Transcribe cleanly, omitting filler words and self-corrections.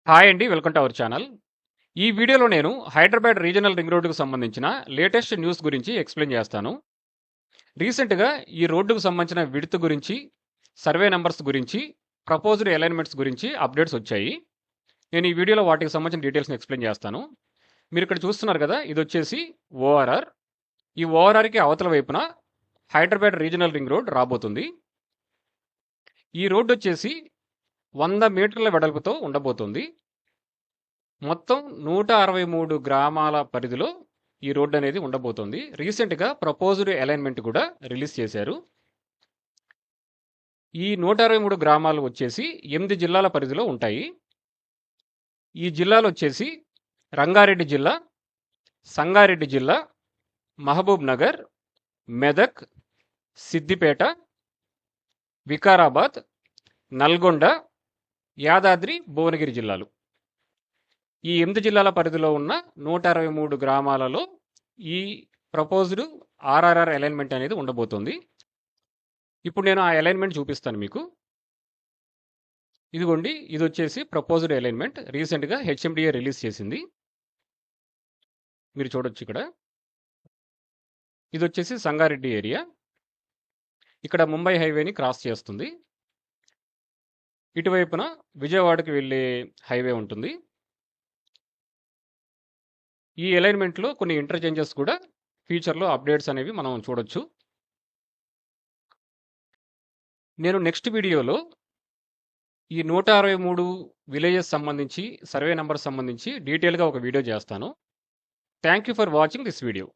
Hi అండి. Welcome to our channel. ఈ వీడియోలో నేను హైదరాబాద్ రీజనల్ రింగ్ రోడ్డుకు సంబంధించిన లేటెస్ట్ న్యూస్ గురించి ఎక్స్‌ప్లెయిన్ చేస్తాను. రీసెంట్‌గా ఈ రోడ్డుకు సంబంధించిన విడ్త్ గురించి, సర్వే నంబర్స్ గురించి, ప్రపోజ్డ్ అలైన్‌మెంట్స్ గురించి అప్డేట్స్ వచ్చాయి. నేను ఈ వీడియోలో వాటికి సంబంధించిన డీటెయిల్స్‌ని ఎక్స్‌ప్లెయిన్ చేస్తాను. మీరిక్కడ చూస్తున్నారు కదా! ఇదొచ్చేసి ఓఆర్ఆర్. ఈ ఓఆర్ఆర్‌కి అవతల వైపున హైదరాబాద్ రీజనల్ రింగ్ రోడ్ రాబోతుంది. ఈ రోడ్డొచ్చేసి 100 మీటర్ల వెడల్పుతో ఉండబోతుంది. మొత్తం 163 గ్రామాల పరిధిలో ఈ రోడ్డు అనేది ఉండబోతోంది. రీసెంట్‌గా ప్రపోజ్డ్ అలైన్‌మెంట్ కూడా రిలీజ్ చేశారు. ఈ 163 గ్రామాలు వచ్చేసి 8 జిల్లాల పరిధిలో ఉంటాయి. ఈ జిల్లాలొచ్చేసి రంగారెడ్డి జిల్లా, సంగారెడ్డి జిల్లా, మహబూబ్ నగర్, మెదక్, సిద్దిపేట, వికారాబాద్, నల్గొండ, యాదాద్రి, భువనగిరి జిల్లాలు. ఈ 8 జిల్లాల పరిధిలో ఉన్న 163 గ్రామాలలో ఈ ప్రపోజ్డ్ ఆర్ఆర్ఆర్ అలైన్‌మెంట్ అనేది ఉండబోతోంది. ఇప్పుడు నేను ఆ అలైన్‌మెంట్ చూపిస్తాను మీకు. ఇదిగోండి, ఇదొచ్చేసి ప్రపోజ్డ్ అలైన్‌మెంట్ రీసెంట్‌గా హెచ్ఎండిఏ రిలీజ్ చేసింది. మీరు చూడొచ్చు ఇక్కడ. ఇదొచ్చేసి సంగారెడ్డి ఏరియా. ఇక్కడ ముంబై హైవేని క్రాస్ చేస్తుంది. ఇటువైపున విజయవాడకి వెళ్ళే హైవే ఉంటుంది. ఈ అలైన్‌మెంట్‌లో కొన్ని ఇంటర్‌చేంజెస్ కూడా ఫ్యూచర్‌లో అప్డేట్స్ అనేవి మనం చూడొచ్చు. నేను నెక్స్ట్ వీడియోలో ఈ 163 విలేజెస్ సంబంధించి, సర్వే నంబర్స్ సంబంధించి డీటెయిల్‌గా ఒక వీడియో చేస్తాను. Thank you for watching this video.